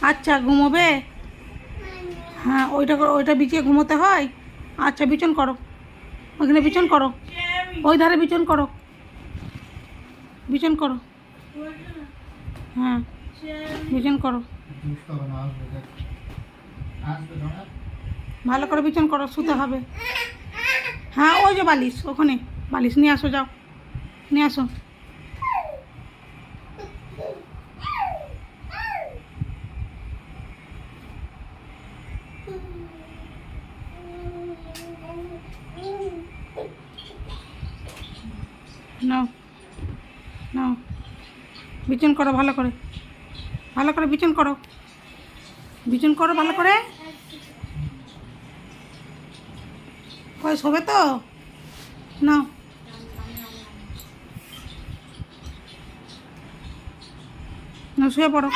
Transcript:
আচ্ছা ঘুমোবে? হ্যাঁ, ওইটা বিছিয়ে ঘুমোতে হয়। আচ্ছা বিছন করো, ওইখানে বিছন করো, ওই ধারে বিছন করো, বিছন করো। হ্যাঁ বিছন করো, ভালো করে বিছন করো, শুতে হবে। হ্যাঁ ওই যে বালিশ, ওখানে বালিশ নিয়ে আসো, যাও নিয়ে আসো। নাও নাও, বিছন করো ভালো করে, ভালো করে বিছন করো, বিছন করো ভালো করে। ওই শোবে তো, নাও না শুয়ে পড়ো।